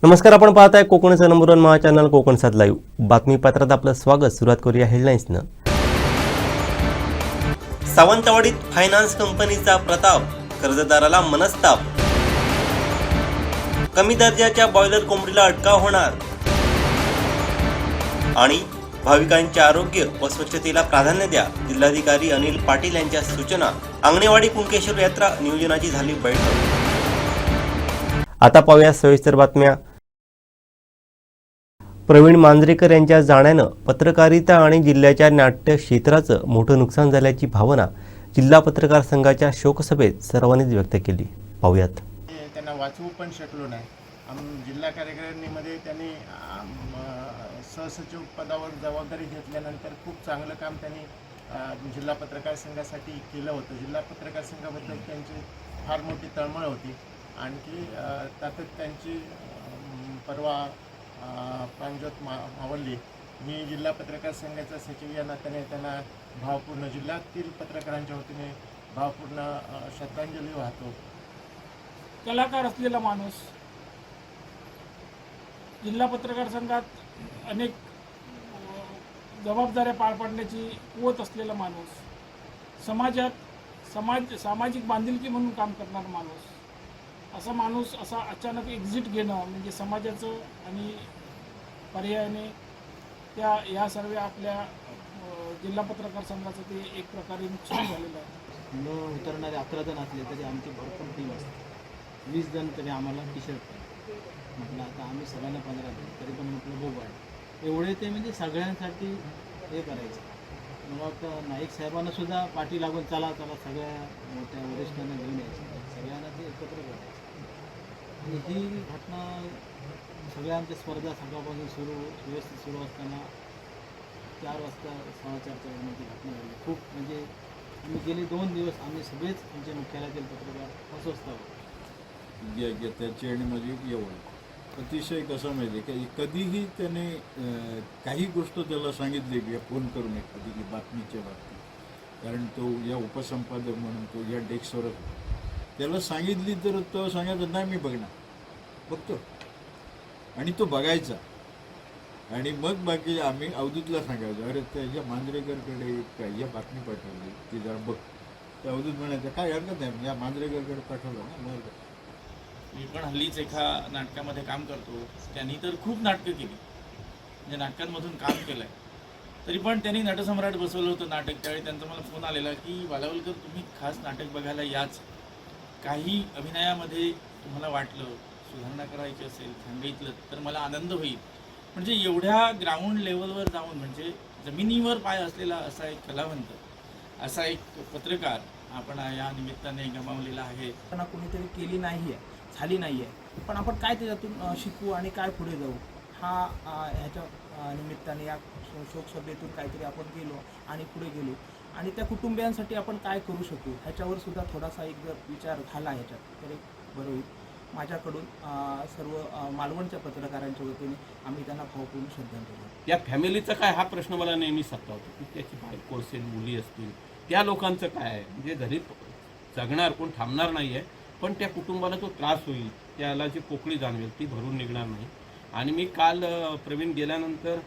नमस्कार, आपण पाहताय कोकणचं नंबर 1 महा चॅनल कोकण सात लाईव्ह बातमीपत्रात आपलं स्वागत. सुरुवात करूया हेडलाईन्सनं. सावंतवाडीत फायनान्स कंपनीचा प्रताप, कर्जदाराला मनस्ताप. कमी दर्जाच्या बॉयलर कोंबडीला अटकाव होणार आणि भाविकांचे आरोग्य व स्वच्छतेला प्राधान्य द्या, जिल्हाधिकारी अनिल पाटील यांच्या सूचना. आंगणेवाडी कुणकेश्वर यात्रा नियोजनाची झाली बैठक. आता पाहूया सविस्तर बातम्या. प्रवीण मांजरेकर यांच्या जाण्यानं पत्रकारिता आणि जिल्ह्याच्या नाट्य क्षेत्राचं मोठं नुकसान झाल्याची भावना जिल्हा पत्रकार संघाच्या शोकसभेत सर्वांनीच व्यक्त केली. पाहूयात. त्यांना वाचवू पण शकलो नाही. जिल्हा कार्यकारिणीमध्ये त्यांनी सहसचिव पदावर जबाबदारी घेतल्यानंतर खूप चांगलं काम त्यांनी जिल्हा पत्रकार संघासाठी केलं होतं. जिल्हा पत्रकार संघाबद्दल त्यांची फार मोठी तळमळ होती. आणखी त्यातच त्यांची परवा प्रांजोत मावळली. मी जिल्हा पत्रकार संघाचा सचिव या नात्याने त्यांना भावपूर्ण जिल्ह्यातील पत्रकारांच्या वतीने भावपूर्ण श्रद्धांजली वाहतो. कलाकार असलेला माणूस, जिल्हा पत्रकार संघात अनेक जबाबदाऱ्या पार पाडण्याची कुवत असलेला माणूस, सामाजिक बांधिलकी म्हणून काम करणारा माणूस, असा माणूस असा अचानक एक्झिट घेणं म्हणजे समाजाचं आणि पर्यायाने या सर्व आपल्या जिल्हा पत्रकार संघाचं ते एक प्रकारे नुकसान झालेलं आहे. न उतरणारे 11 जण असले तरी आमची भरपूर टीम असते. 20 जण तरी आम्हाला टी शर्ट म्हटलं. आता आम्ही सगळ्यांना 15 जण तरी पण म्हटलं बघू आहे एवढे ते म्हणजे सगळ्यांसाठी हे करायचं. मला वाटतं नाईक साहेबांना सुद्धा पाठी लागून चला सगळ्या मोठ्या वरिष्ठांना घेऊन यायचं, सगळ्यांना ते एकत्र करायचं. आणि ही घटना सगळ्या आमच्या स्पर्धा सकाळपासून व्यवस्थित सुरू असताना 4 वाजता 4:15 वाजता घटना झाली. खूप म्हणजे आम्ही गेले 2 दिवस आम्ही सगळेच आमच्या मुख्यालयातील पत्रकार अस्वस्थ आहोत. त्याची आणि माझी एवढं अतिशय कसं माहिती आहे की कधीही त्याने काही गोष्ट त्याला सांगितली की फोन करून एखादी की बातमीच्या बाबतीत, कारण तो या उपसंपादक म्हणून तो या डेस्कवर त्याला सांगितली तर तो सांगायचा नाही मी बघतो आणि तो बघायचा. आणि मग बाकी आम्ही अवधूतला सांगायचो अरे त्याच्या मांजरेकरकडे या बातमी पाठवली ती जरा बघ. त्या अवधूत म्हणायचं काय हरकत नाही, या मांजरेकरकडे पाठवलं ना. मग मी पण हल्लीच एका नाटकामध्ये काम करतो. त्यांनी तर खूप नाटकं केली, म्हणजे नाटकांमधून काम केलं आहे. तरी पण त्यांनी नटसम्राट बसवलं होतं नाटक. त्यावेळी त्यांचा मला फोन आलेला की वालावलकर तुम्ही खास नाटक बघायला याच. काही अभिनयामध्ये तुम्हाला वाटलं सुधारणा करायची असेल सांगितलं तर मला आनंद होईल. म्हणजे एवढ्या ग्राउंड लेवलवर जाऊन म्हणजे जमिनीवर पाय असलेला असा एक कलावंत, असा एक पत्रकार आपण या निमित्ताने गमावलेला आहे. त्यांना कोणीतरी केली नाही आहे, झाली नाही आहे, पण आपण काय त्याच्यातून शिकू आणि काय पुढे जाऊ ह्याच्या निमित्ताने या शोकसभेतून काहीतरी आपण गेलो आणि पुढे गेलो आणि त्या कुटुंबियांसाठी आपण काय करू शकू ह्याच्यावर सुद्धा थोडासा एक जर विचार झाला ह्याच्यात तर बरं होईल. माझ्याकडून सर्व मालवणच्या पत्रकारांच्या वतीने आम्ही त्यांना भावपूर्ण श्रद्धांजली. या फॅमिलीचा काय हा प्रश्न मला नेहमी सतावतो की त्याची बायको असेल, मुली असतील, त्या लोकांचं काय आहे. म्हणजे घरी जगणार कोण थांबणार नाही आहे, पण त्या कुटुंबाला तो त्रास होईल, त्याला जी पोकळी जाणवेल ती भरून निघणार नाही. आणि मी काल प्रवीण गेल्यानंतर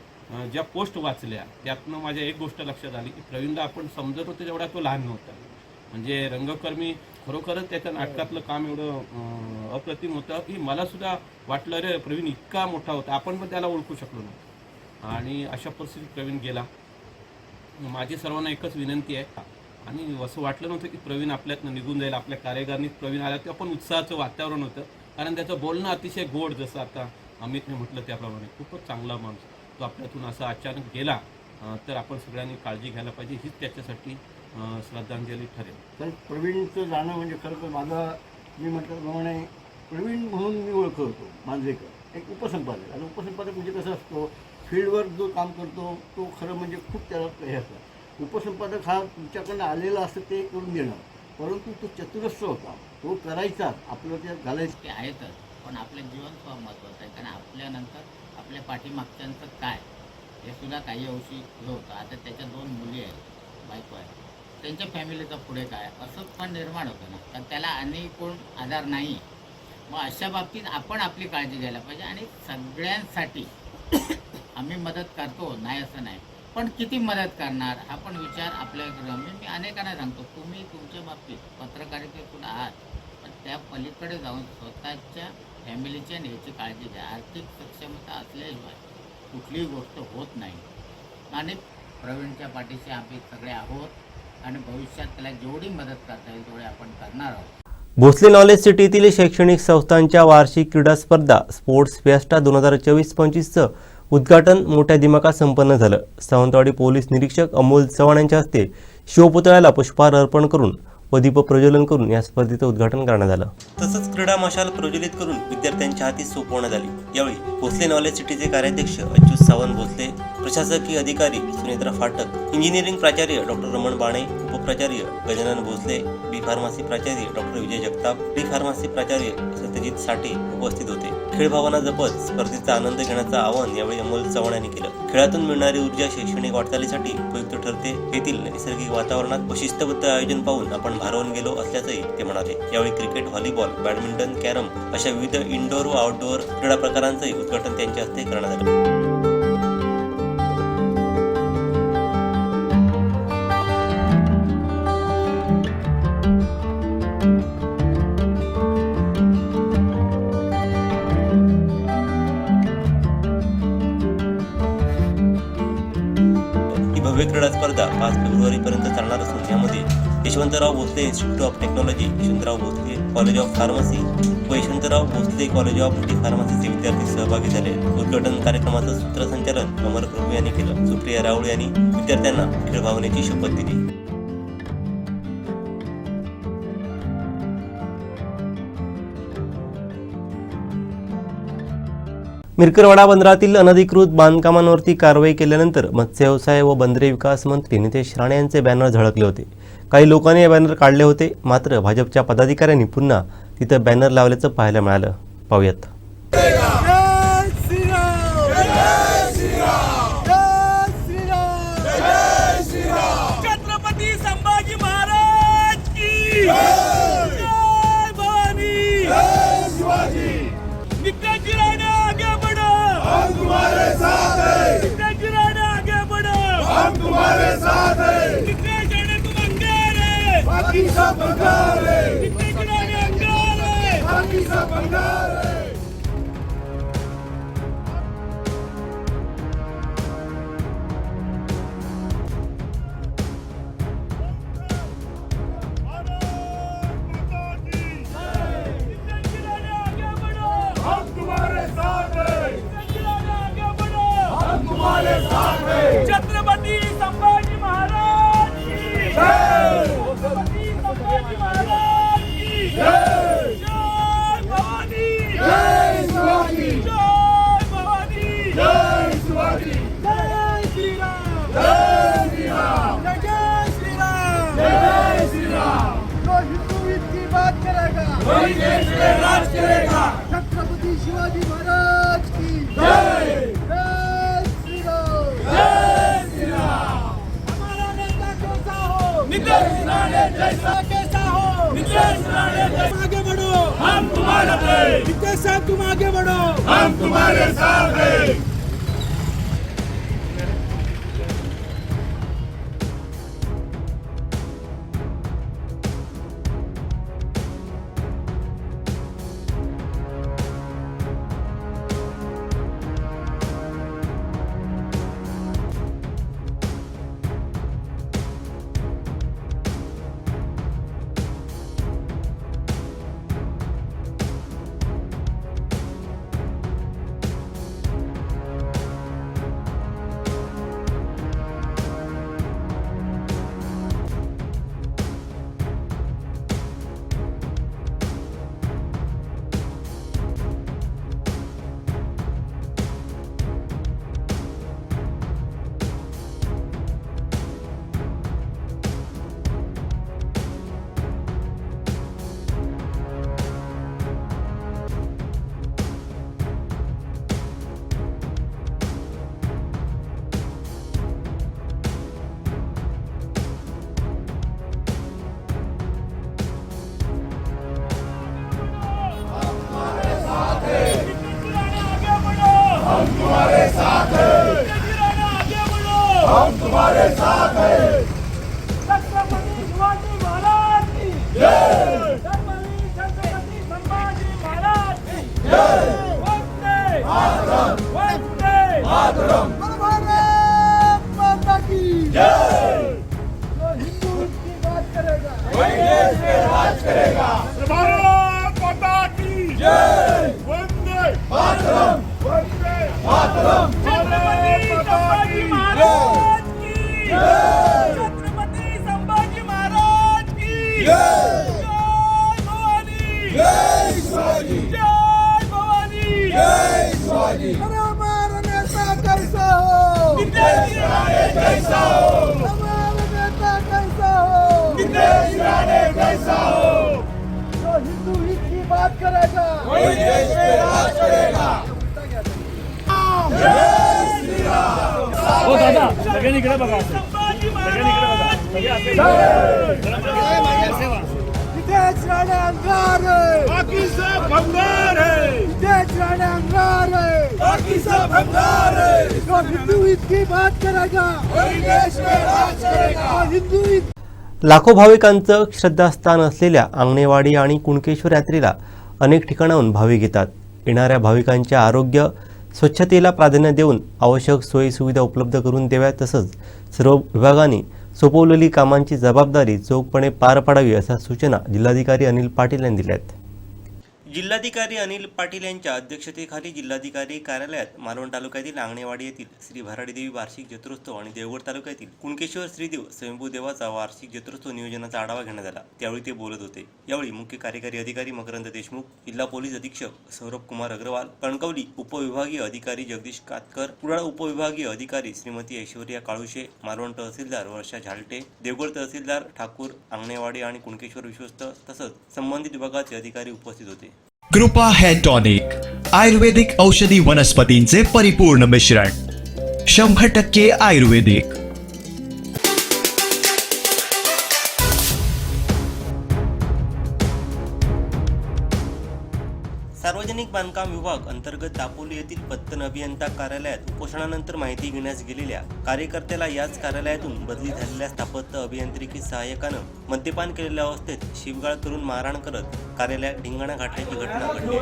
ज्या पोस्ट वाचल्या त्यातनं माझ्या एक गोष्ट लक्षात आली की प्रवीणला आपण समजत होतो तेवढा तो लहान नव्हता. म्हणजे रंगकर्मी खरोखरच त्याच्या नाटकातलं काम एवढं अप्रतिम होतं की मला सुद्धा वाटलं रे प्रवीण इतका मोठा होता, आपण पण त्याला ओळखू शकलो नाही. आणि अशा परिस्थितीत प्रवीण गेला. माझी सर्वांना एकच विनंती आहे, आणि असं वाटलं नव्हतं की प्रवीण आपल्यातनं निघून जाईल. आपल्या कार्यकारिणीत प्रवीण आला तेव्हा पण उत्साहाचं वातावरण होतं, कारण त्याचं बोलणं अतिशय गोड, जसं आता अमितने म्हटलं त्याप्रमाणे खूपच चांगला माणूस. तो आपल्यातून असा अचानक गेला तर आपण सगळ्यांनी काळजी घ्यायला पाहिजे, हीच त्याच्यासाठी श्रद्धांजली ठरेल. तर प्रवीणचं जाणं म्हणजे खरं तर माझा मी म्हटल्याप्रमाणे प्रवीण म्हणून मी ओळखत होतो मांजरेकर एक उपसंपादक. आणि उपसंपादक म्हणजे कसं असतो, फील्डवर जो काम करतो तो खरं म्हणजे खूप त्याला हे असतं. उपसंपादक हा तुमच्याकडनं आलेला असतं ते करून देणं, परंतु तो चतुरस्र होता, तो करायचा आपलं ते घालायचं. ते आहेतच, पण आपलं जीवन सुद्धा महत्त्वाचं आहे. कारण आपल्यानंतर आपल्या पाठीमागच्यांचं काय हे सुद्धा काही अंशी हे होतं. आता त्याच्या 2 मुली आहेत, बायको आहे, त्यांच्या फॅमिलीचं पुढे काय असं पण निर्माण होतं ना. तर त्याला आणि कोण आधार नाही मग अशा बाबतीत आपण आपली काळजी घ्यायला पाहिजे आणि सगळ्यांसाठी आम्ही मदत करतो, नाही असं नाही, पण किती मदत करणार हा पण विचार आपल्याकडे. मी अनेकांना सांगतो, तुम्ही तुमच्या बाबतीत पत्रकारितेतून आहात, पण त्या पलीकडे जाऊन स्वतःच्या फॅमिलीच्या आणि ह्याची काळजी घ्या. आर्थिक सक्षमता असल्याशिवाय कुठलीही गोष्ट होत नाही आणि प्रवीणच्या पाठीशी आम्ही सगळे आहोत आणि भविष्यात त्याला जेवढी मदत करता येईल तेवढी आपण करणार आहोत. भोसले नॉलेज सिटीतील शैक्षणिक संस्थांच्या वार्षिक क्रीडा स्पर्धा स्पोर्ट्स फिएस्टा 2024-25चं उद्घाटन मोठ्या दिमाखात संपन्न झालं. सावंतवाडी पोलीस निरीक्षक अमोल चव्हाण यांच्या हस्ते शिवपुतळ्याला पुष्पहार अर्पण करून व दीप प्रज्वलन करून या स्पर्धेचं उद्घाटन करण्यात आलं. तसंच क्रीडा मशाल प्रज्वलित करून विद्यार्थ्यांच्या हाती सोपवण्यात आली. यावेळी भोसले नॉलेज सिटीचे कार्याध्यक्ष अच्युत सावंत भोसले, प्रशासकीय अधिकारी सुनेत्रा फाटक, इंजिनिअरिंग प्राचार्य डॉक्टर रमण बाणे, उपप्राचार्य गजानन भोसले, बी फार्मसी प्राचार्य डॉक्टर विजय जगताप, डी फार्मसी प्राचार्य सत्यजित साठे उपस्थित होते. खेळभावना जपत स्पर्धेचा आनंद घेण्याचं आवाहन यावेळी अमोल चव्हाण यांनी केलं. खेळातून मिळणारी ऊर्जा शैक्षणिक वाटचालीसाठी उपयुक्त ठरते. येथील नैसर्गिक वातावरणात व शिस्तबद्ध आयोजन पाहून आपण भारावून गेलो असल्याचंही ते म्हणाले. यावेळी क्रिकेट, व्हॉलीबॉल, बॅडमिंटन, कॅरम अशा विविध इनडोअर व आउटडोअर क्रीडा प्रकारांचंही उद्घाटन त्यांच्या हस्ते करण्यात आलं. ही भव्य क्रीडा स्पर्धा 5 फेब्रुवारीपर्यंत चालणार असून यामध्ये Yashwantrao Bhosale institute of technology, Yashwantrao Bhosale college of pharmacy व Yashwantrao Bhosale college of D फार्मसीचे विद्यार्थी सहभागी झाले. उद्घाटन कार्यक्रमाचं सूत्रसंचालन अमर प्रभू यांनी केलं. सुप्रिया राऊळ यांनी विद्यार्थ्यांना खेळभावनेची शपथ दिली. मिरकरवाडा बंदरातील अनधिकृत बांधकामांवरती कारवाई केल्यानंतर मत्स्यव्यवसाय व बंदरे विकास मंत्री नितेश राणे यांचे बॅनर झळकले होते. काही लोकांनी हे बॅनर काढले होते, मात्र भाजपच्या पदाधिकाऱ्यांनी पुन्हा तिथं बॅनर लावल्याचं पाहायला मिळालं. पाहूयात. छत्रपती संभाजी महाराज की जय भवानी, नितेश राणे आगे बढ़ो, हम तुम्हारे साथ हैं. नितेश राणे आगे बढ़ो, हम तुम्हारे साथ हैं. नितेश राणे तुम अंगार है, बाकी सब बंगार है. नितेश राणे अंगार है, बाकी सब बंगार है. छत्रपति संभाजी महाराज की जय. छत्रपति संभाजी महाराज की जय. जय भवानी, जय शिवाजी, जय भवानी, जय शिवाजी, जय श्री राम, जय श्री राम, जय श्री राम, जय श्री राम. जो हिंदू की बात करेगा वही देश में राज करेगा. छत्रपति शिवाजी महाराज की जय. नितेश राणे जैसा कैसा हो, नितेश राणे जैसा. आगे बढ़ो, हम तुम्हारे साथ हैं. नितेश साहब तुम आगे बढ़ो, हम तुम्हारे साथ हैं. छत्रपती शिवाजी महाराज की जय. धर्मवीर छत्रपती संभाजी महाराज की जय. वंदे मातरम. वंदे मातरम. भारत माता की जय. जो हिंदू की बात करेगा वही देश में राज करेगा. भारत माता की जय. वंदे मातरम. वंदे मातरम. छत्रपती संभाजी महाराज की जय. छत्रपती संभाजी महाराज की जय. जय भवानी. जय शिवाजी. जय भवानी. जय शिवाजी. हमारा नेता कैसा हो. नितेश राणे कैसा हो. हमारा नेता कैसा हो. नितेश राणे कैसा हो. जो हिंदू हित की बात करेगा वही देश में राज करेगा. हो दादा सगळ्यांनी इकडे बघा. सगळ्यांनी इकडे बघा. नितेश राणे अंगार है. बाकी सब भंगार है. नितेश राणे अंगार है. बाकी सब भंगार है. जो हिंदू हित की बात करेगा वही देश में राज करेगा. हिंदू हित. लाखो भाविकांचं श्रद्धास्थान असलेल्या आंगणेवाडी आणि कुणकेश्वर यात्रेला अनेक ठिकाणाहून भाविक येतात. येणाऱ्या भाविकांच्या आरोग्य स्वच्छतेला प्राधान्य देऊन आवश्यक सोयी सुविधा उपलब्ध करून द्याव्यात, तसंच सर्व विभागांनी सोपवलेली कामांची जबाबदारी चोखपणे पार पाडावी अशा सूचना जिल्हाधिकारी अनिल पाटील यांनी दिल्यात. जिल्हाधिकारी अनिल पाटील यांच्या अध्यक्षतेखाली जिल्हाधिकारी कार्यालयात मालवण तालुक्यातील आंगणेवाडी येथील श्री भराडीदेवी वार्षिक जत्रोत्सव आणि देवगड तालुक्यातील कुणकेश्वर श्रीदेव स्वयंभू देवाचा वार्षिक जत्रोत्सव नियोजनाचा आढावा घेण्यात आला. त्यावेळी ते बोलत होते. यावेळी मुख्य कार्यकारी अधिकारी मकरंद देशमुख, जिल्हा पोलीस अधीक्षक सौरभ कुमार अग्रवाल, कणकवली उपविभागीय अधिकारी जगदीश कातकर, कुडाळ उपविभागीय अधिकारी श्रीमती ऐश्वर्या काळुशे, मालवण तहसीलदार वर्षा झालटे, देवगड तहसीलदार ठाकूर, आंगणेवाडी आणि कुणकेश्वर विश्वस्त तसंच संबंधित विभागाचे अधिकारी उपस्थित होते. कृपा हेअर टॉनिक आयुर्वेदिक औषधी वनस्पतींचे परिपूर्ण मिश्रण 100% आयुर्वेदिक. सार्वजनिक बांधकाम विभाग अंतर्गत दापोली येथील पत्तन अभियंता कार्यालयात उपोषणानंतर माहिती घेण्यास गेलेल्या कार्यकर्त्याला याच कार्यालयातून बदली झालेल्या स्थापत्य अभियांत्रिकी सहाय्यकानं मद्यपान केलेल्या अवस्थेत शिवगाळ करून मारहाण करत कार्यालयात धिंगाणा घातल्याची घटना घडली.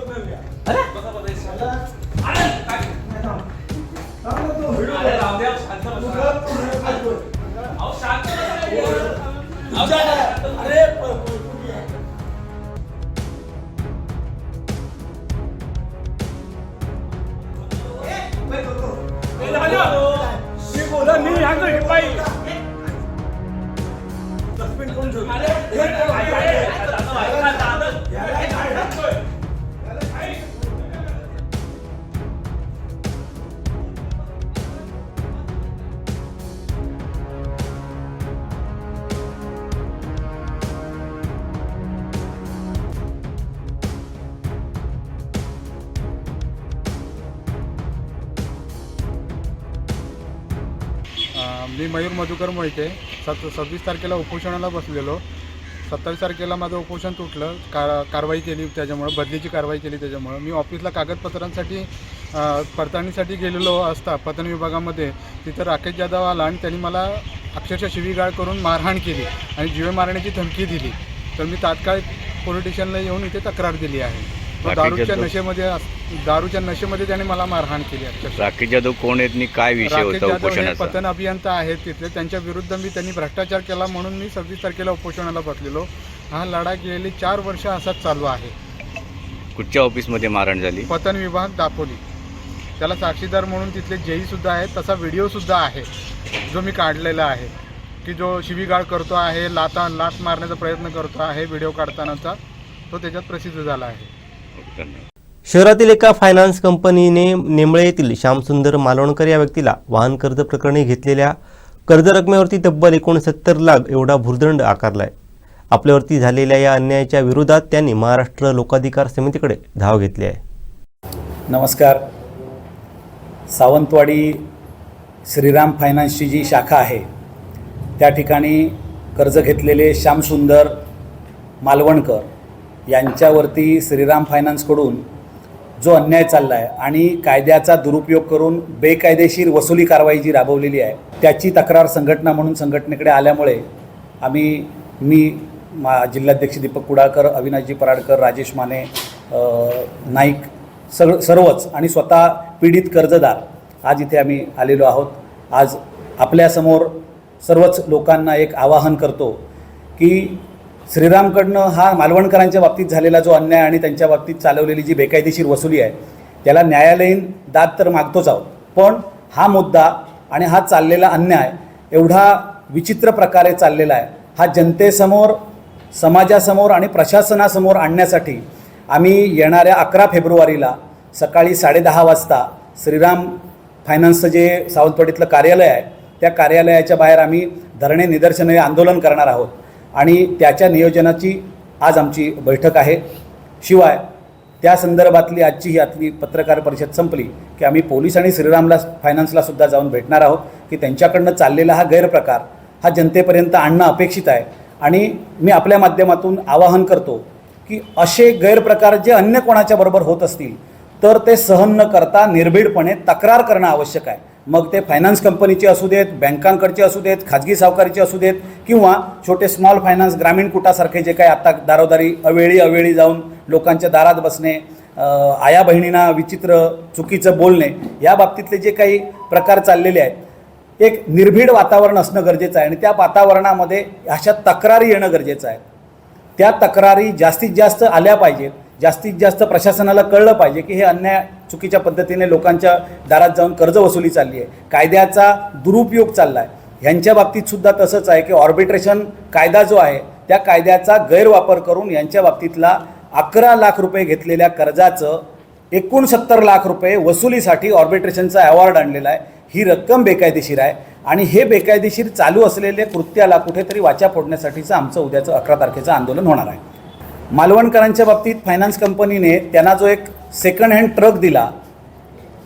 मी मयूर मधुकर मोहिते 26 तारखेला उपोषणाला बसलेलो. 27 तारखेला माझं उपोषण तुटलं. कारवाई केली त्याच्यामुळं, बदलीची कारवाई केली त्याच्यामुळं. मी ऑफिसला कागदपत्रांसाठी पडताळणीसाठी गेलेलो असता पतन विभागामध्ये तिथं राकेश जाधव आला आणि त्यांनी मला अक्षरशः शिवीगाळ करून मारहाण केली आणि जीवे मारण्याची धमकी दिली. तर मी तात्काळ पोलीस स्टेशनला येऊन इथे तक्रार दिली आहे. दारूच्या नशेमध्ये त्याने मला मारहाण केली. राकेश जाधव कोण आहेत, काय विषय होता उपोषणाचा? पतन अभियंता आहेत तिथले, त्यांच्या विरुद्ध त्यांनी भ्रष्टाचार केला म्हणून मी 26 तारखेला उपोषणाला बसलेलो. हा लढा गेली 4 वर्ष असाच चालू आहे. कुठच्या ऑफिसमध्ये मारहाण झाली? पतन विभाग दापोली. त्याला साक्षीदार म्हणून तिथले जेई सुद्धा आहेत. तसा व्हिडिओ सुद्धा आहे जो मी काढलेला आहे की जो शिवीगाळ करतो आहे, लात मारण्याचा प्रयत्न करतो आहे. व्हिडिओ काढतानाचा तो त्याच्यात प्रसिद्ध झाला आहे. शहरातील एका फायनान्स कंपनीने नेमळे येथील श्यामसुंदर मालवणकर या व्यक्तीला वाहन कर्ज प्रकरणी घेतलेल्या कर्ज रकमेवरती तब्बल 69 लाख एवढा भूर्दंड आकारलाय. आपल्यावरती झालेल्या या अन्यायाच्या विरोधात त्यांनी महाराष्ट्र लोकाधिकार समितीकडे धाव घेतली आहे. नमस्कार. सावंतवाडी श्रीराम फायनान्सची जी शाखा आहे त्या ठिकाणी कर्ज घेतलेले श्यामसुंदर मालवणकर यांच्यावरती श्रीराम फायनान्सकडून जो अन्याय चालला आहे आणि कायद्याचा दुरुपयोग करून बेकायदेशीर वसुली कारवाई जी राबवलेली आहे त्याची तक्रार संघटना म्हणून संघटनेकडे आल्यामुळे मी जिल्हाध्यक्ष दीपक कुडाळकर, अविनाशजी पराडकर, राजेश माने, नाईक सर्वच आणि स्वतः पीडित कर्जदार आज इथे आम्ही आलेलो आहोत. आज आपल्यासमोर सर्वच लोकांना एक आवाहन करतो की श्रीरामकडनं हा मालवणकरांच्या बाबतीत झालेला जो अन्याय आणि त्यांच्या बाबतीत चालवलेली जी बेकायदेशीर वसुली आहे त्याला न्यायालयीन दाद तर मागतोच आहोत, पण हा मुद्दा आणि हा चाललेला अन्याय एवढा विचित्र प्रकारे चाललेला आहे हा जनतेसमोर, समाजासमोर आणि प्रशासनासमोर आणण्यासाठी आम्ही येणाऱ्या 11 फेब्रुवारीला सकाळी 10:30 वाजता श्रीराम फायनान्सचं जे सावंतवाडीतलं कार्यालय आहे त्या कार्यालयाच्या बाहेर आम्ही धरणे, निदर्शने, आंदोलन करणार आहोत आणि त्याच्या नियोजनाची आज आमची बैठक आहे. शिवाय त्या संदर्भातली आजची ही आतली पत्रकार परिषद संपली की आम्ही पोलीस आणि श्रीरामला फायनान्सला सुद्धा जाऊन भेटणार आहोत की त्यांच्याकडनं चाललेला हा गैरप्रकार हा जनतेपर्यंत आणणं अपेक्षित आहे. आणि मी आपल्या माध्यमातून आवाहन करतो की असे गैरप्रकार जे अन्य कोणाच्या बरोबर होत असतील तर ते सहन न करता निर्भीडपणे तक्रार करणं आवश्यक आहे. मग ते फायनान्स कंपनीचे असू देत, बँकांकडचे असू देत, खाजगी सावकारीचे असू देत किंवा छोटे स्मॉल फायनान्स, ग्रामीण कुटासारखे जे काही आता दारोदारी अवेळी जाऊन लोकांच्या दारात बसणे, आया बहिणींना विचित्र चुकीचं बोलणे, या बाबतीतले जे काही प्रकार चाललेले आहेत, एक निर्भीड वातावरण असणं गरजेचं आहे आणि त्या वातावरणामध्ये अशा तक्रारी येणं गरजेचं आहे. त्या तक्रारी जास्तीत जास्त आल्या पाहिजेत, जास्तीत जास्त प्रशासनाला कळलं पाहिजे की हे अन्याय चुकीच्या पद्धतीने लोकांच्या दारात जाऊन कर्ज वसुली चालली आहे, कायद्याचा दुरुपयोग चालला आहे. ह्यांच्या बाबतीत सुद्धा तसंच आहे की ऑर्बिट्रेशन कायदा जो आहे त्या कायद्याचा गैरवापर करून यांच्या बाबतीतला 11 लाख रुपये घेतलेल्या कर्जाचं 69 लाख रुपये वसुलीसाठी ऑर्बिट्रेशनचा अवॉर्ड आणलेला आहे. ही रक्कम बेकायदेशीर आहे आणि हे बेकायदेशीर चालू असलेले कृत्याला कुठेतरी वाचा फोडण्यासाठीचं आमचं उद्याचं 11 तारखेचं आंदोलन होणार आहे. मालवणकरांच्या बाबतीत फायनान्स कंपनीने त्यांना जो एक सेकंड हँड ट्रक दिला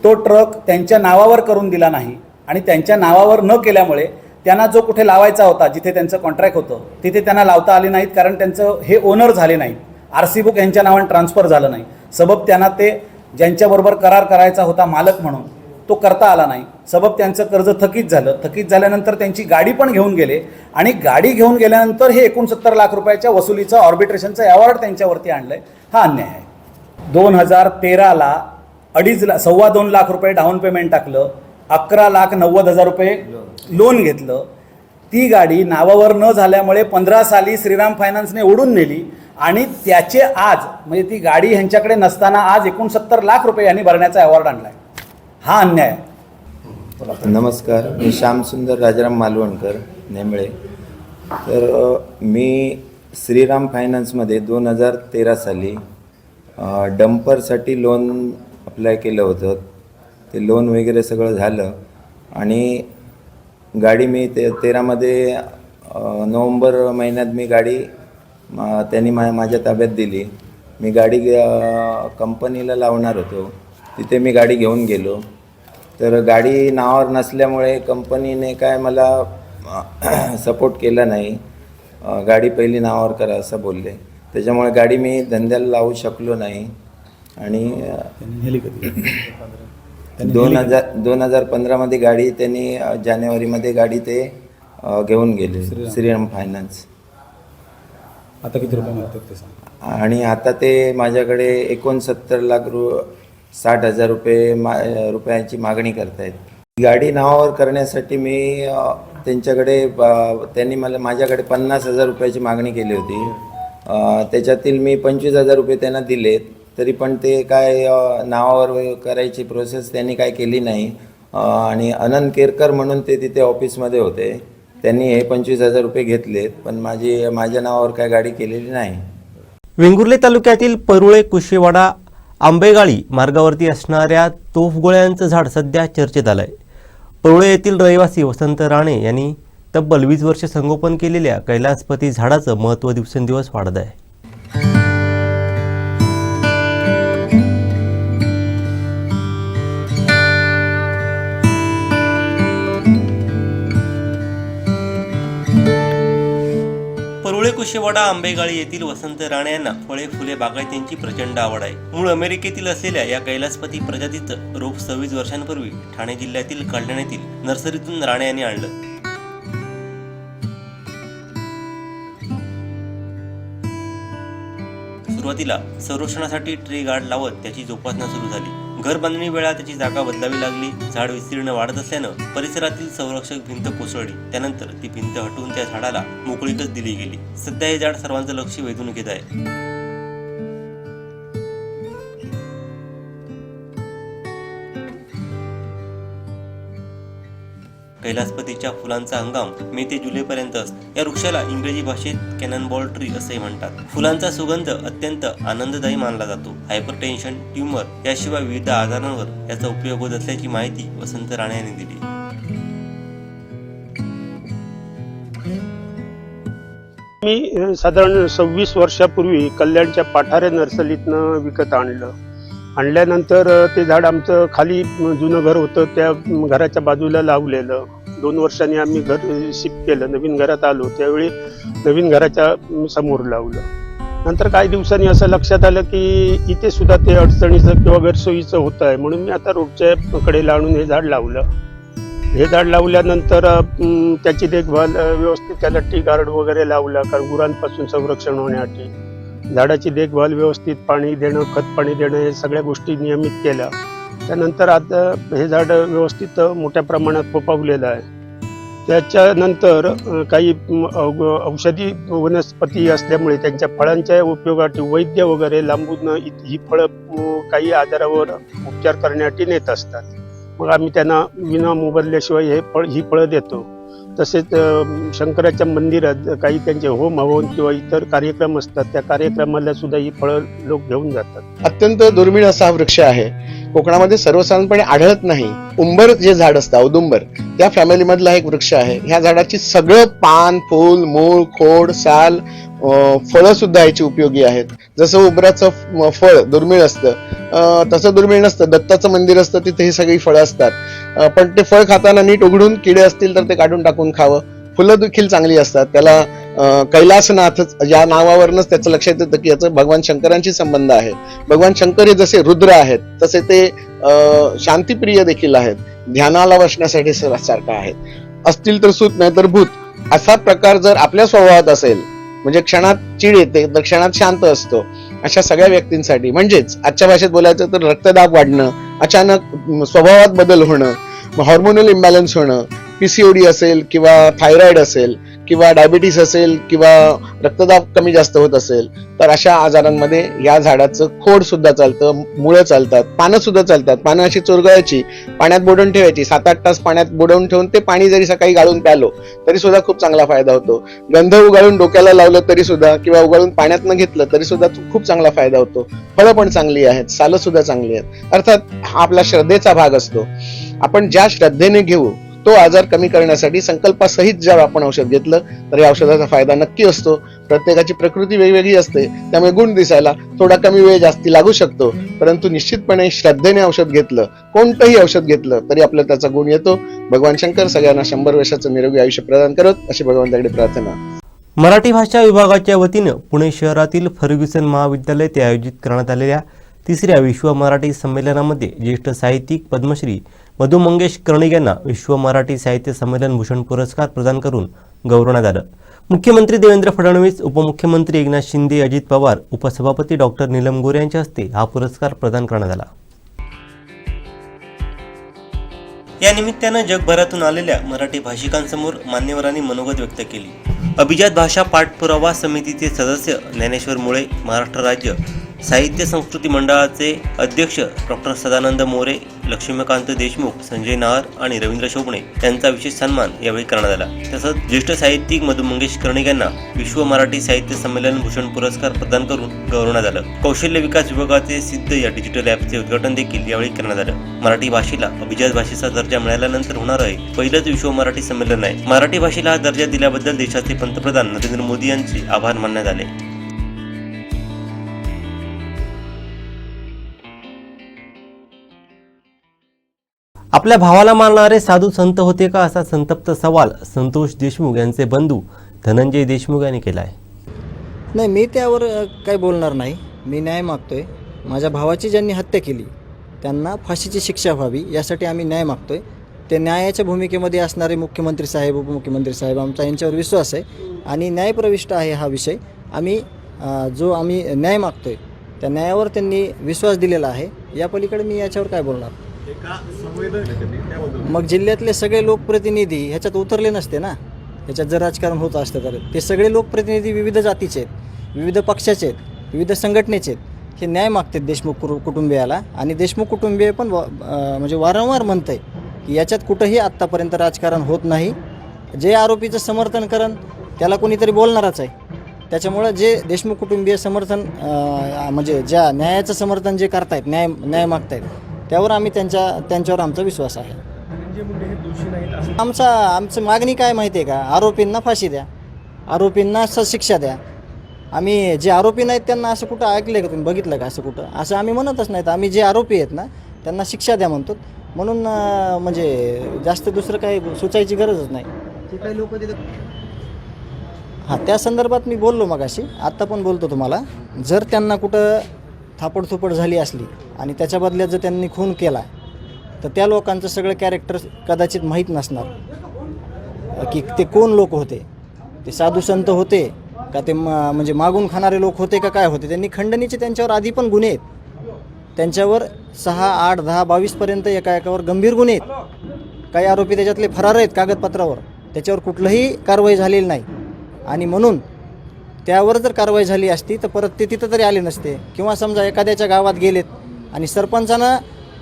तो ट्रक त्यांच्या नावावर करून दिला नाही आणि त्यांच्या नावावर न केल्यामुळे त्यांना जो कुठे लावायचा होता, जिथे त्यांचं कॉन्ट्रॅक्ट होतं तिथे त्यांना लावता आले नाहीत कारण त्यांचं हे ओनर झाले नाहीत, RC बुक यांच्या नावाने ट्रान्सफर झालं नाही. सबब त्यांना ते ज्यांच्याबरोबर करार करायचा होता मालक म्हणून तो करता आला नाही. सबब त्यांचं कर्ज थकीत झालं. थकीत झाल्यानंतर त्यांची गाडी पण घेऊन गेले आणि गाडी घेऊन गेल्यानंतर हे 69 लाख रुपयाच्या वसुलीचं ऑर्बिट्रेशनचं अवॉर्ड त्यांच्यावरती आणलं आहे. हा अन्याय आहे. 2013ला 2.5 लाख रुपये डाऊन पेमेंट टाकलं, 11,90,000 रुपये लोन घेतलं. ती गाडी नावावर न झाल्यामुळे 15 साली श्रीराम फायनान्सने ओढून नेली आणि त्याचे आज म्हणजे ती गाडी ह्यांच्याकडे नसताना आज 69 लाख रुपये यांनी भरण्याचा अवॉर्ड आणला आहे. हा अन्याय आहे. नमस्कार, मी श्यामसुंदर राजाराम मालवणकर, नेमळे. तर मी श्रीराम फायनान्समध्ये 2013 साली डंपरसाठी लोन अप्लाय केलं होतं. ते लोन वगैरे सगळं झालं आणि गाडी मी 13मध्ये नोव्हेंबर महिन्यात मी गाडी त्यांनी माझ्या ताब्यात दिली. मी गाडी कंपनीला लावणार होतो. तिथे मी गाडी घेऊन गेलो तर गाडी नावावर नसल्यामुळे कंपनीने काय मला सपोर्ट केला नाही. गाडी पहिली नावावर करा असं बोलले. त्याच्यामुळे गाडी मी धंद्याला लावू शकलो नाही आणि 2015मध्ये गाडी त्यांनी जानेवारीमध्ये गाडी ते घेऊन गेले श्रीराम फायनान्स. आता किती रुपये मागतात ते सांग. आणि आता ते माझ्याकडे 69,60,000 रुपयांची मागणी करतायत. गाडी नावावर करण्यासाठी मी त्यांच्याकडे त्यांनी माझ्याकडे 50,000 रुपयाची मागणी केली होती. त्याच्यातील मी 25,000 रुपये त्यांना दिलेत. तरी पण ते काय नावावर करायची प्रोसेस त्यांनी काय केली नाही. आणि अनंत केरकर म्हणून ते तिथे ऑफिसमध्ये होते. त्यांनी हे 25,000 रुपये घेतलेत पण माझ्या नावावर काय गाडी केलेली नाही. वेंगुर्ले तालुक्यातील परुळे कुशेवाडा आंबेगाळी मार्गावरती असणाऱ्या तोफगोळ्यांचं झाड सध्या चर्चेत आलं आहे. परुळे येथील रहिवासी वसंत राणे यांनी तब्बल 20 वर्ष संगोपन केलेल्या कैलासपती झाडाचं महत्त्व दिवसेंदिवस वाढत आहे. कुशेवाडा आंबेगाळी येथील वसंत राणे यांना फळे फुले बागायतींची प्रचंड आवड आहे. मूळ अमेरिकेतील असलेल्या या कैलासपती प्रजातीचं रोप 26 वर्षांपूर्वी ठाणे जिल्ह्यातील कल्याण येथील नर्सरीतून राणे यांनी आणलं. सुरुवातीला संरक्षणासाठी ट्री गार्ड लावत त्याची जोपासना सुरू झाली. घर बांधणी वेळा त्याची जागा बदलावी लागली. झाड विस्तीर्ण वाढत असल्यानं परिसरातील संरक्षक भिंत कोसळली. त्यानंतर ती भिंत हटवून त्या झाडाला मोकळीकच दिली गेली. सध्या हे झाड सर्वांचं लक्ष वेधून घेत आहे. कैलासपतीच्या फुलांचा हंगाम मे ते जुलैपर्यंत असतो. या वृक्षाला इंग्रजी भाषेत कॅननबॉल ट्री असेही म्हणतात. फुलांचा सुगंध अत्यंत आनंददायी मानला जातो. हायपरटेन्शन, ट्यूमर याशिवाय विविध आजारांवर याचा उपयोग होत असल्याची माहिती वसंत राणे यांनी दिली. मी साधारण 26 वर्षापूर्वी कल्याणच्या पाठारे नर्सरीतनं विकत आणल्यानंतर ते झाड आमचं खाली जुनं घर होतं, त्या घराच्या बाजूला लावलेलं. 2 वर्षांनी आम्ही घर शिफ्ट केलं, नवीन घरात आलो, त्यावेळी नवीन घराच्या समोर लावलं. नंतर काही दिवसांनी असं लक्षात आलं की इथे सुद्धा ते अडचणीचं किंवा गैरसोयीचं होतं आहे, म्हणून मी आता रोडच्या कडेला आणून हे झाड लावलं. हे झाड लावल्यानंतर त्याची देखभाल व्यवस्थित, त्याला टी गार्ड वगैरे लावला, कारण गुरांपासून संरक्षण होण्यासाठी. झाडाची देखभाल व्यवस्थित, पाणी देणं, खत पाणी देणं, हे सगळ्या गोष्टी नियमित केल्या. त्यानंतर आता हे झाड व्यवस्थित मोठ्या प्रमाणात फोफावलेलं आहे. त्याच्यानंतर काही औषधी वनस्पती असल्यामुळे त्यांच्या फळांच्या उपयोगासाठी वैद्य वगैरे लांबून ही फळं काही आजारावर उपचार करण्यासाठी नेत असतात. मग आम्ही त्यांना विना मोबदल्याशिवाय ही फळं देतो. तसेच शंकराच्या मंदिरात काही त्यांचे होम हवन किंवा इतर कार्यक्रम असतात, त्या कार्यक्रमाला सुद्धा ही फळं लोक घेऊन जातात. अत्यंत दुर्मिळ असा हा वृक्ष आहे. कोकणामध्ये सर्वसाधारणपणे आढळत नाही. उंबर जे झाड असतं, औदुंबर, त्या फॅमिलीमधला एक वृक्ष आहे. ह्या झाडाची सगळं पान, फूल, मूळ, खोड, साल, फळं सुद्धा याची उपयोगी आहेत. जसं उंबराचं फळ दुर्मिळ असतं, तसं दुर्मिळ नसतं. दत्ताचं मंदिर असतं, तिथे ही सगळी फळं असतात. पण ते फळ खाताना नीट उघडून किडे असतील तर ते काढून टाकून खावं. फुलं देखील चांगली असतात. त्याला कैलासनाथ या नावावरूनच त्याचं लक्षात येतं की याचं भगवान शंकरांशी संबंध आहे. भगवान शंकर हे जसे रुद्र आहेत तसे ते शांतिप्रिय देखील आहेत. ध्यानाला बसण्यासाठी सारखं आहेत. असतील तर सूत नाही तर भूत, असा प्रकार जर आपल्या स्वभावात असेल, म्हणजे क्षणात चिड येते तर क्षणात शांत असतो, अशा सगळ्या व्यक्तींसाठी, म्हणजेच आजच्या भाषेत बोलायचं तर रक्तदाब वाढणं, अचानक स्वभावात बदल होणं, हॉर्मोनल इम्बॅलन्स होणं, PCOD असेल किंवा थायरॉइड असेल किंवा डायबिटीस असेल किंवा रक्तदाब कमी जास्त होत असेल, तर अशा आजारांमध्ये या झाडाचं खोड सुद्धा चालतं, मुळं चालतात, पानं सुद्धा चालतात. पानं अशी चुरगळायची, पाण्यात बुडवून ठेवायची, 7-8 तास पाण्यात बुडवून ठेवून ते पाणी जरी सकाळी गाळून प्यालो तरी सुद्धा खूप चांगला फायदा होतो. गंध उगाळून डोक्याला लावलं तरी सुद्धा किंवा उगाळून पाण्यात न घेतलं तरी सुद्धा खूप चांगला फायदा होतो. फळं पण चांगली आहेत, सालं सुद्धा चांगली आहेत. अर्थात हा आपला श्रद्धेचा भाग असतो. आपण ज्या श्रद्धेने घेऊ तो आजार कमी करण्यासाठी संकल्पासहित जर आपण औषध घेतलं तर या औषधाचा फायदा नक्की असतो. प्रत्येकाची प्रकृती वेगवेगळी असते, त्यामुळे गुण दिसायला थोडा कमी वेळ जास्ती लागू शकतो, परंतु निश्चितपणे श्रद्धेने औषध घेतलं, कोणतंही औषध घेतलं तरी आपल्याला त्याचा गुण येतो. भगवान शंकर सगळ्यांना 100 वर्षाचं निरोगी आयुष्य प्रदान करत, अशी भगवंताकडे प्रार्थना. मराठी भाषा विभागाच्या वतीनं पुणे शहरातील फर्ग्युसन महाविद्यालय येथे आयोजित करण्यात आलेल्या 3ऱ्या विश्व मराठी संमेलनामध्ये ज्येष्ठ साहित्यिक पद्मश्री मधु मंगेश कर्णिक यांना विश्व मराठी साहित्य संमेलन भूषण पुरस्कार प्रदान करून गौरवण्यात आलं. मुख्यमंत्री देवेंद्र फडणवीस, उपमुख्यमंत्री एकनाथ शिंदे, अजित पवार, उपसभापती डॉक्टर नीलम गोरे यांच्या हस्ते हा पुरस्कार प्रदान करण्यात आला. या निमित्तानं जगभरातून आलेल्या मराठी भाषिकांसमोर मान्यवरांनी मनोगत व्यक्त केली. अभिजात भाषा पाठपुरावा समितीचे सदस्य ज्ञानेश्वर मुळे, महाराष्ट्र राज्य साहित्य संस्कृती मंडळाचे अध्यक्ष डॉक्टर सदानंद मोरे, लक्ष्मीकांत देशमुख, संजय नाहर आणि रवींद्र शोभणे यांचा विशेष सन्मान यावेळी करण्यात आला. तसंच ज्येष्ठ साहित्यिक मधु मंगेश कर्णिक यांना विश्व मराठी साहित्य संमेलन भूषण पुरस्कार प्रदान करून गौरवण्यात आलं. कौशल्य विकास विभागाचे सिद्ध या डिजिटल ॲपचे उद्घाटन देखील यावेळी करण्यात आलं. मराठी भाषेला अभिजात भाषेचा दर्जा मिळाल्यानंतर होणार आहे पहिलंच विश्व मराठी संमेलन आहे. मराठी भाषेला हा दर्जा दिल्याबद्दल देशाचे पंतप्रधान नरेंद्र मोदी यांचे आभार मानण्यात आले. आपल्या भावाला मारणारे साधू संत होते का, असा संतप्त सवाल संतोष देशमुख यांचे बंधू धनंजय देशमुख यांनी केला आहे. नाही, मी त्यावर काही बोलणार नाही. मी न्याय मागतोय. माझ्या भावाची ज्यांनी हत्या केली त्यांना फाशीची शिक्षा व्हावी यासाठी आम्ही न्याय मागतोय. ते न्यायाच्या भूमिकेमध्ये असणारे मुख्यमंत्री साहेब, उपमुख्यमंत्री साहेब, आमचा यांच्यावर विश्वास आहे आणि न्यायप्रविष्ट आहे हा विषय. आम्ही न्याय मागतोय त्या न्यायावर त्यांनी विश्वास दिलेला आहे. या पलीकडे मी याच्यावर काय बोलणार. मग जिल्ह्यातले सगळे लोकप्रतिनिधी ह्याच्यात उतरले नसते ना. ह्याच्यात जर राजकारण होत असतं तर ते सगळे लोकप्रतिनिधी विविध जातीचे आहेत, विविध पक्षाचे आहेत, विविध संघटनेचे आहेत. हे न्याय मागतात देशमुख कुटुंबियाला आणि देशमुख कुटुंबीय पण म्हणजे वारंवार म्हणत आहे की याच्यात कुठंही आत्तापर्यंत राजकारण होत नाही. जे आरोपीचं समर्थन करण त्याला कोणीतरी बोलणारच आहे. त्याच्यामुळं जे देशमुख कुटुंबीय समर्थन म्हणजे ज्या न्यायाचं समर्थन जे करतायत, न्याय मागतायत, त्यावर आम्ही त्यांच्यावर आमचा विश्वास आहे. आमचं मागणी काय माहिती आहे का? आरोपींना फाशी द्या, आरोपींना शिक्षा द्या. आम्ही जे आरोपी नाहीत त्यांना असं कुठं ऐकलं का तुम्ही, बघितलं का असं कुठं? असं आम्ही म्हणतच नाहीत. आम्ही जे आरोपी आहेत ना त्यांना शिक्षा द्या म्हणतो. म्हणून म्हणजे जास्त दुसरं काही सुचायची गरजच नाही. ते काही लोक हां, त्या संदर्भात मी बोललो मगाशी, आत्ता पण बोलतो तुम्हाला. जर त्यांना कुठं थापडथुपड झाली असली आणि त्याच्या बदल्यात जर त्यांनी खून केला तर त्या लोकांचं सगळं कॅरेक्टर कदाचित माहीत नसणार की ते कोण लोक होते. ते साधू संत होते का ते म्हणजे मागून खाणारे लोक होते का काय होते. त्यांनी खंडणीचे त्यांच्यावर आधी पण गुन्हे आहेत. त्यांच्यावर 6, 8, 10, 22पर्यंत एकावर गंभीर गुन्हे आहेत. काही आरोपी त्याच्यातले फरार आहेत कागदपत्रावर. त्याच्यावर कुठलंही कारवाई झालेली नाही आणि म्हणून त्यावर जर कारवाई झाली असती तर परत ते तिथं तरी आले नसते. किंवा समजा एखाद्याच्या गावात गेलेत आणि सरपंचानं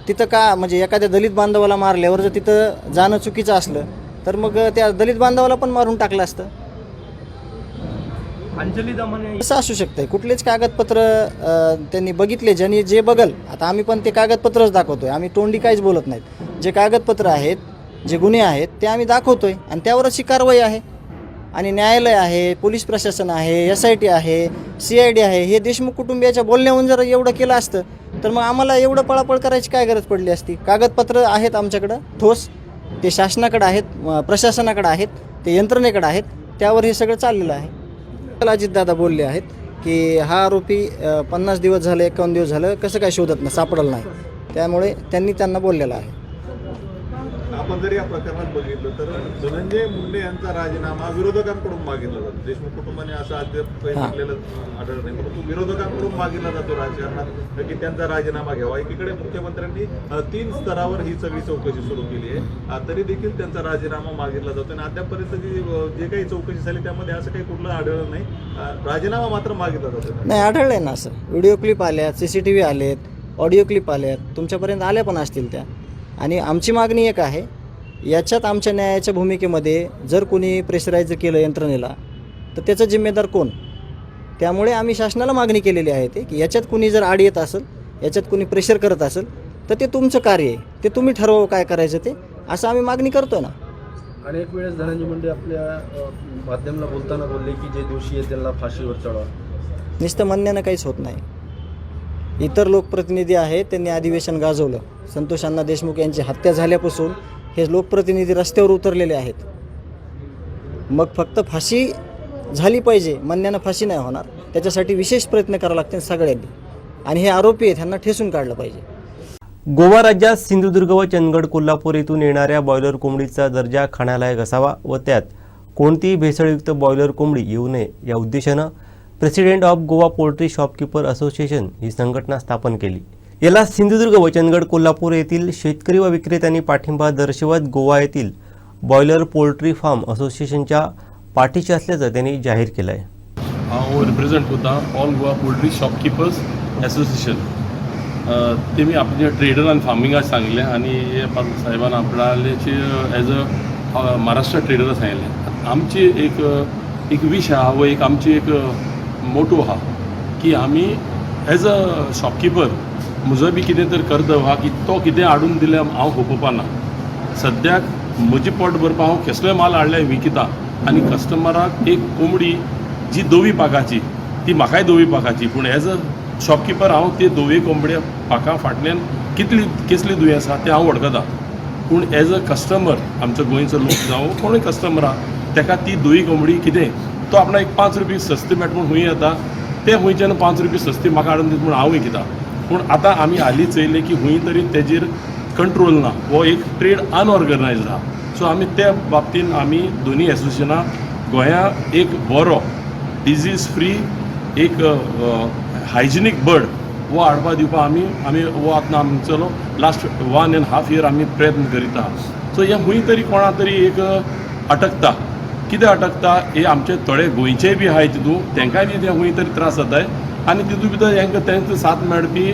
तिथं का म्हणजे एखाद्या दलित बांधवाला मारल्यावर जर तिथं जाणं चुकीचं असलं तर मग त्या दलित बांधवाला पण मारून टाकलं असतं. अंजली दमाने असं असू शकतं. कुठलेच कागदपत्र त्यांनी बघितले, ज्यांनी जे बघल. आता आम्ही पण ते कागदपत्रच दाखवतोय. आम्ही तोंडी काहीच बोलत नाहीत. जे कागदपत्र आहेत, जे गुन्हे आहेत ते आम्ही दाखवतोय आणि त्यावरच ही कारवाई आहे. आणि न्यायालय आहे, पोलीस प्रशासन आहे, SIT आहे, CID आहे. हे देशमुख कुटुंबियाच्या बोलण्याहून जर एवढं केलं असतं तर मग आम्हाला एवढं पळापळ करायची काय गरज पडली असती. कागदपत्र आहेत आमच्याकडं ठोस, ते शासनाकडे आहेत, प्रशासनाकडे आहेत, ते यंत्रणेकडे आहेत. त्यावर हे सगळं चाललेलं आहे. अजितदादा बोलले आहेत की हा आरोपी 50 दिवस झाले, 51 दिवस झालं कसं काय शोधत नाही, सापडलं नाही. त्यामुळे त्यांना बोललेलं आहे. आपण जर या प्रकरणात बघितलं तर धनंजय मुंडे यांचा राजीनामा विरोधकांकडून मागितला जातो. देशमुख कुटुंबाने असं अद्याप काही म्हटलेलं आढळलं नाही, परंतु विरोधकांकडून मागितला जातो राजकारणात की त्यांचा राजीनामा घ्यावा. एकीकडे मुख्यमंत्र्यांनी 3 स्तरावर ही सगळी चौकशी सुरू केली आहे, तरी देखील त्यांचा राजीनामा मागितला जातो आणि अद्यापपर्यंत जे काही चौकशी झाली त्यामध्ये असं काही कुठलं आढळलं नाही. राजीनामा मात्र मागितला जातो. नाही, आढळलंय ना असं. व्हिडिओ क्लिप आल्यात, CCTV आलेत, ऑडिओ क्लिप आल्यात, तुमच्यापर्यंत आल्या पण असतील त्या. आणि आमची मागणी एक आहे, याच्यात आमच्या न्यायाच्या भूमिकेमध्ये जर कोणी प्रेशराईज केलं यंत्रणेला तर त्याचं जिम्मेदार कोण. त्यामुळे आम्ही शासनाला मागणी केलेली आहे ते की याच्यात कुणी जर आड येत असेल, याच्यात कुणी प्रेशर करत असेल तर ते तुमचं कार्य आहे, ते तुम्ही ठरवा काय करायचं ते, असं आम्ही मागणी करतो ना. अनेक वेळेस धनंजय मुंडे आपल्या माध्यमाला बोलताना बोलले की जे दोषी आहेत त्यांना फाशीवर चढवा. नुसतं म्हणण्यानं काहीच होत नाही. इतर लोकप्रतिनिधी आहेत, त्यांनी अधिवेशन गाजवलं. संतोष अण्णा देशमुख यांची हत्या झाल्यापासून हे लोकप्रतिनिधी रस्त्यावर उतरलेले आहेत. मग फक्त फाशी झाली पाहिजे, म्हणण्यानं फाशी नाही होणार. त्याच्यासाठी विशेष प्रयत्न करावे लागतील सगळ्यांनी आणि हे आरोपी आहेत ह्यांना ठेसून काढलं पाहिजे. गोवा राज्यात सिंधुदुर्ग व चंदगड, कोल्हापूर येथून येणाऱ्या बॉयलर कोंबडीचा दर्जा खाण्यालायक असावा व त्यात कोणतीही भेसळयुक्त बॉयलर कोंबडी येऊ नये या उद्देशानं president of Goa poultry shopkeeper association ही संघटना स्थापन केली. याला सिंधुदुर्ग व चंदगड, कोल्हापूर येथील शेतकरी व विक्रेत्यांनी पाठिंबा दर्शवत गोवा येथील बॉयलर पोल्ट्री फार्म असोसिएशनच्या पाठीशी असल्याचं त्यांनी जाहीर केलं आहे. हांव रिप्रेझेंट करता all Goa poultry shopkeepers association. तेमी आपल्या ट्रेडर आनी फार्मिंगाक सांगिल्लें आनी साहेबान आपणालेचे एज अ महाराष्ट्र ट्रेडर सांगिल्लें. आमची एक विश आहा व एक आमची एक मोटो आहा की आमी एज अ शॉपकीपर म्हजो बी कितें तर कर्तव्य आहा की तो कितें हाडून दिलें हांव खोपोवपा ना. सद्याक म्हजें पोट भरपा हांव कसलोय माल हाडले विकता आनी कस्टमराक एक कोंबडी जी 2 पाकाची ती म्हाकाय 2 पाकाची, पूण एज अ शॉपकीपर हांव ते 2 कोंबड्या पाकां फाटल्यान कसली दुयेंस आसा तें हांव वळखता. पूण एज अ कस्टमर आमचो गोंयचो लोक जावं कोणूय कस्टमर आहा ताका ती 2 कोंबडी कितें तो आपणाक एक 5 रुपये सस्ती मेळटा म्हूण हूंय येता, ते हूंयच्यान 5 रुपये सस्ती म्हाका हाडून दिता म्हूण हांवूय घेता. पूण आतां आमी हालीं चयलें की हूंय तरी तेजेर कंट्रोल ना, हो एक ट्रेड अनऑर्गनायज्ड आहा. सो आमी त्या बाबतीन आमी दोनी एसोसिएशनां गोंयांत एक बरो डिजीज फ्री एक हायजिनीक बर्ड वो हाडपा दिवपा आमी वो आतां आमचो लास्ट 1.5 year आमी प्रयत्न करीत आहा. सो हे हूंय तरी कोणा तरी एक अटकता. कितें अटकता हे आमचे थोडे गोंयचे बी आहाय तितून, तांकांय बी ते हूंय तरी त्रास जाताय आनी तितून भितर हांकां तेंचो साथ मेळपी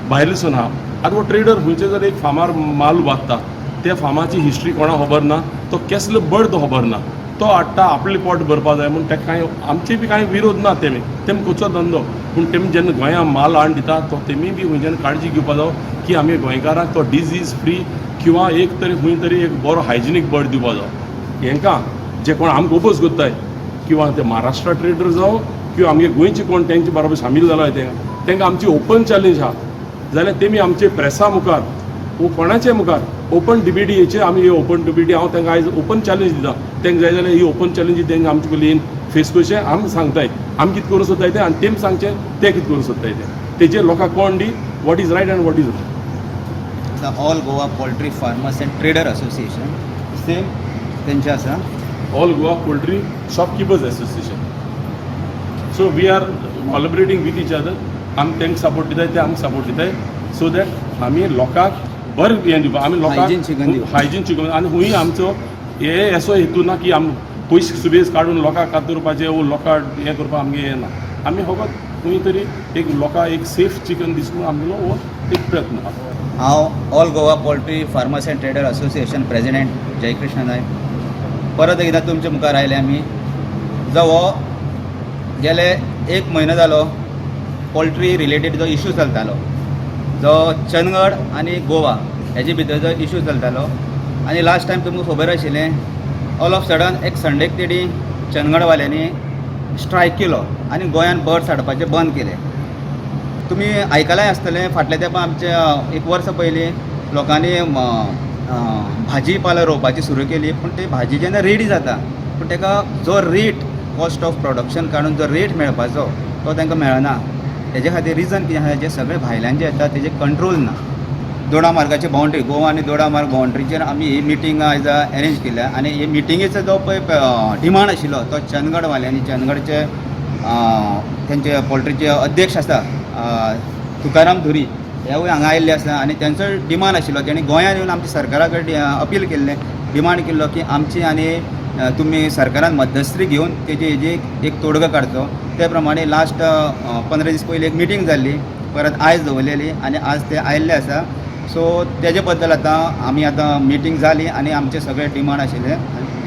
भायलेसून आहा. आतां हो ट्रेडर खंयचे जर एक फार्मार माल उबारता, त्या फार्माची हिस्ट्री कोणाक खबर ना, तो कसलो बर्ड तो खबर ना, तो हाडटा आपलें पोट भरपा जाय म्हूण ताका कांय आमचे बी कांय विरोध ना तेमी खंयचो धंदो. पूण तेमी जेन्ना गोंयांत माल हाडून दिता तो तेमी बी खंयच्यान काळजी घेवपा जाय की आमी गोंयकारांक तो डिजीज फ्री किंवा एक तरी खंय तरी एक बरो हायजिनीक बर्ड दिवपा जाय. हांकां जे कोण आमकां ओपोज करताय किंवा ते महाराष्ट्रा ट्रेडर जावं किंवा आमगे गोंयचे कोण तेंचे बरोबर सामील जालाय तांकां आमची ओपन चॅलेंज आहा. जाल्यार तेमी आमचे प्रेसा मुखार वो कोणाचे मुखार ओपन डिबेटीचेर आमी ही ओपन डिबेटी हांव तांकां आयज ओपन चॅलेंज दिता. तांकां जाय जाल्यार ही ओपन चॅलेंज तांकां आमचे पयलीं फेस करचें, आमी सांगताय आमी कितें करूं सोदताय तें आनी तेमी सांगचें ते कितें करूं सोदताय तेजेर लोकांक कळोवन दी what is right and what is wrong. The all Goa poultry farmers and trader association same तेंचे आसा all Goa poultry shopkeepers association. So we are collaborating with each other. आमी तांकां सपोर्ट दिताय ते आमकां सपोर्ट दिताय सो दॅट आमी लोकांक बरें हें दिवपा आमी लोकांक हायजीन शिकोवन आनी हूंय आमचो हे असो हेतू ना की आमी पयशे सुबेज काडून लोकांक कातरपाचें वो लोकांक हें करपा आमगे हें ना. आमी फकत खंय तरी एक लोकांक एक सेफ चिकन दिसून आमगेलो हो एक प्रयत्न आहा. हांव all Goa poultry farmers and trader association president Jaikrishna Naik परत एकदां तुमच्या मुखार आयले आमी. जो हो गेले 1 म्हयनो जालो पोल्ट्री रिलेटेड जो इशू चलतालो, जो चंदगड आनी गोवा हेजे भितर जो इशू चलतालो आनी लास्ट टायम तुमकां खबर आशिल्लें ऑल ऑफ सडन एक संडेक तेडी चंदगडवाल्यांनी स्ट्रायक केलो आनी गोंयांत बर्ड्स हाडपाचें बंद केलें. तुमी आयकलांय आसतलें फाटल्या तेंपा आमचे 1 वर्स पयलीं लोकांनी भाजी पालो रोवपाची सुरू केली, पूण ती भाजी जेन्ना रेडी जाता पूण ताका जो रेट कॉस्ट ऑफ प्रोडक्शन काडून जो रेट मेळपाचो तो तांकां मेळना. तेजे खातीर रिजन कितें आसा, जे सगळे भायल्यान जे येता तेजे कंट्रोल ना. दोडामार्गाची बाउंड्री गोवा आनी दोडामार्ग बाउंड्रीचेर आमी ही मिटींग आयज अरेंज केल्या आनी हे मिटिंगेचो जो पळय डिमांड आशिल्लो तो चंदगडवाल्यांनी चंदगडचे तेंचे पोल्ट्रीचे अध्यक्ष आसा तुकाराम धुरी हेवूय हांगा आयिल्ले आसा आनी तेंचो डिमांड आशिल्लो. तेणी गोंयांत येवन आमच्या सरकारा कडेन अपील केल्लें, डिमांड केल्लो की आमची आनी तुमी सरकारान मध्यस्थी घेवन हेजी एक तोडगो काडचो. ते प्रमाणे लास्ट 15 दीस पयलीं एक मिटींग जाल्ली, परत आयज दवरलेली आनी आज ते आयिल्ले आसा. सो तेजे बद्दल आमी आतां मिटींग जाली आनी आमचे सगळे डिमांड आशिल्ले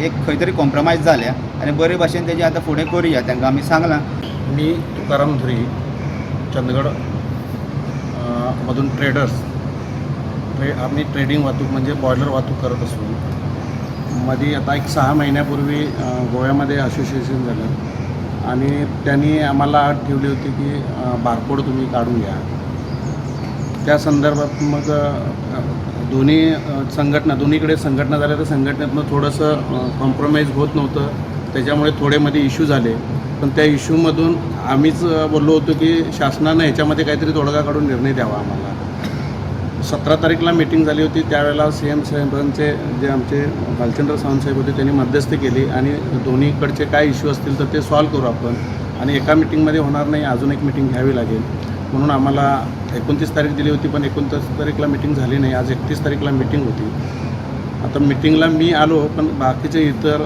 एक खंय तरी कॉम्प्रमायज जाल्या आनी बरे भाशेन तेजी आतां फुडें करुया तांकां आमी सांगलां. मी तुकाराम धुरी चंदगड मधून आम्ही ट्रेडिंग वाहतूक म्हणजे बॉयलर वाहतूक करत असून मध्ये आता एक 6 महिन्यापूर्वी गोव्यामध्ये असोसिएशन झालं आणि त्यांनी आम्हाला अट ठेवली होती की बारकोड तुम्ही काढून घ्या. त्या संदर्भात मग दोन्हीकडे संघटना झाल्या तर संघटनेतनं थोडंसं कॉम्प्रोमाइज होत नव्हतं, त्याच्यामुळे थोडे मध्ये इश्यू झाले. पण त्या इश्यूमधून आम्हीच बोललो होतो की शासनानं ह्याच्यामध्ये काहीतरी तोडगा काढून निर्णय द्यावा आम्हाला. 17 तारीखला मीटिंग झाली होती, त्यावेळेला CM साहेबांचे जे आमचे भालचंद्र सावंतसाहेब होते त्यांनी मध्यस्थी केली आणि दोन्हीकडचे काय इश्यू असतील तर ते सॉल्व करू आपण आणि एका मिटिंगमध्ये होणार नाही, अजून एक मिटिंग घ्यावी लागेल म्हणून आम्हाला 29 तारीख दिली होती. पण 29 तारीखला मिटिंग झाली नाही, आज 31 तारीखला मिटिंग होती. आता मिटिंगला मी आलो, पण बाकीचे इतर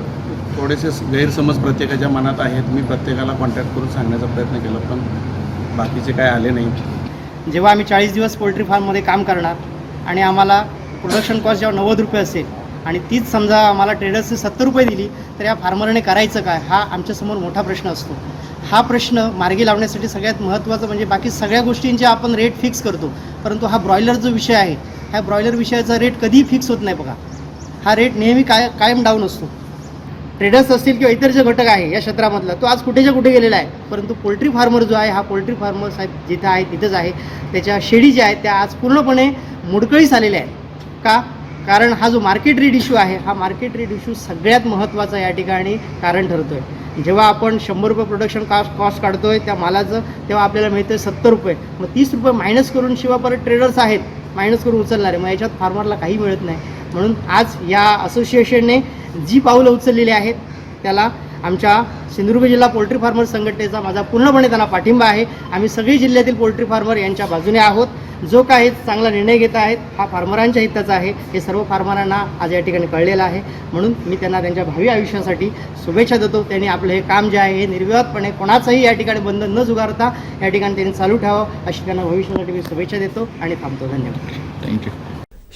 थोडेसे गैरसमज प्रत्येकाच्या मनात आहेत. मी प्रत्येकाला कॉन्टॅक्ट करून सांगण्याचा प्रयत्न केला, पण बाकीचे काय आले नाही. जेव्हा आम्ही 40 दिवस पोल्ट्री फार्ममध्ये काम करणार आणि आम्हाला प्रोडक्शन कॉस्ट जेव्हा 90 रुपये असेल आणि तीच समजा आम्हाला ट्रेडर्सने 70 रुपये दिली तर या फार्मरने करायचं काय, हा आमच्यासमोर मोठा प्रश्न असतो. हा प्रश्न मार्गी लावण्यासाठी सगळ्यात महत्त्वाचं म्हणजे बाकी सगळ्या गोष्टींचे आपण रेट फिक्स करतो, परंतु हा ब्रॉयलर जो विषय आहे, ह्या ब्रॉयलर विषयाचा रेट कधीही फिक्स होत नाही. बघा, हा रेट नेहमी कायम डाऊन असतो. ट्रेडर्स असतील किंवा इतर जे घटक आहे या क्षेत्रामधला तो आज कुठेच्या कुठे गेलेला आहे, परंतु पोल्ट्री फार्मर जो आहे हा पोल्ट्री फार्मर साहेब जिथं आहे तिथंच आहे. त्याच्या शेळी ज्या आहेत त्या आज पूर्णपणे मोडकळीस आलेल्या आहेत. का? कारण हा जो मार्केट रेट इश्यू आहे, हा मार्केट रेट इश्यू सगळ्यात महत्त्वाचा या ठिकाणी कारण ठरतो आहे. जेव्हा आपण 100 रुपये प्रोडक्शन कॉस्ट काढतोय त्या मालाचं, तेव्हा आपल्याला मिळतं 70 रुपये. मग 30 रुपये मायनस करून शिवाय परत ट्रेडर्स आहेत मायनस करून उचलणारे, मग याच्यात फार्मरला काही मिळत नाही. म्हणून आज या असोसिएशनने जी पावलं उचललेली आहेत त्याला आमच्या सिंधुदुर्ग जिल्हा पोल्ट्री फार्मर संघटनेचा माझा पूर्णपणे त्यांना पाठिंबा आहे. आम्ही सगळी जिल्ह्यातील पोल्ट्री फार्मर यांच्या बाजूने आहोत. जो काही चांगला निर्णय घेत आहेत हा फार्मरांच्या हिताचा आहे, हे सर्व फार्मरांना आज या ठिकाणी कळलेलं आहे. म्हणून मी त्यांना त्यांच्या भावी आयुष्यासाठी शुभेच्छा देतो. त्यांनी आपलं हे काम जे आहे हे निर्विवादपणे कोणाचंही या ठिकाणी बंधन न जुगारता या ठिकाणी त्यांनी चालू ठेवावं अशी त्यांना भविष्यासाठी मी शुभेच्छा देतो आणि थांबतो. धन्यवाद. थँक्यू.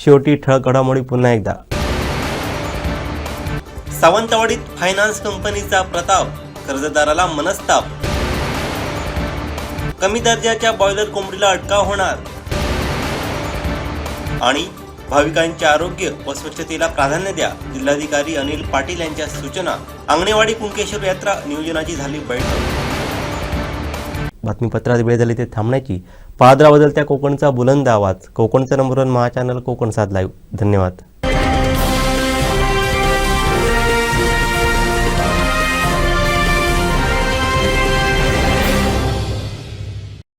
शेवटी ठळक घडामोडी पुन्हा एकदा. सावंतवाडीत फायनान्स कंपनीचा प्रताप, कर्जदाराला मनस्ताप. कमी दर्जाच्या बॉयलर कोंबडीला अटकाव होणार. आणि भाविकांचे आरोग्य व स्वच्छतेला प्राधान्य द्या, जिल्हाधिकारी अनिल पाटील यांच्या सूचना. अंगणेवाडी कुणकेश्वर यात्रा नियोजनाची झाली बैठक. बातमीपत्रात वेळ झाली ते थांबण्याची. पाहत राहा बदलत्या कोकणचा बुलंद आवाज. कोकणचा नंबर 1 महाचॅनल कोकण 7 लाईव्ह. धन्यवाद.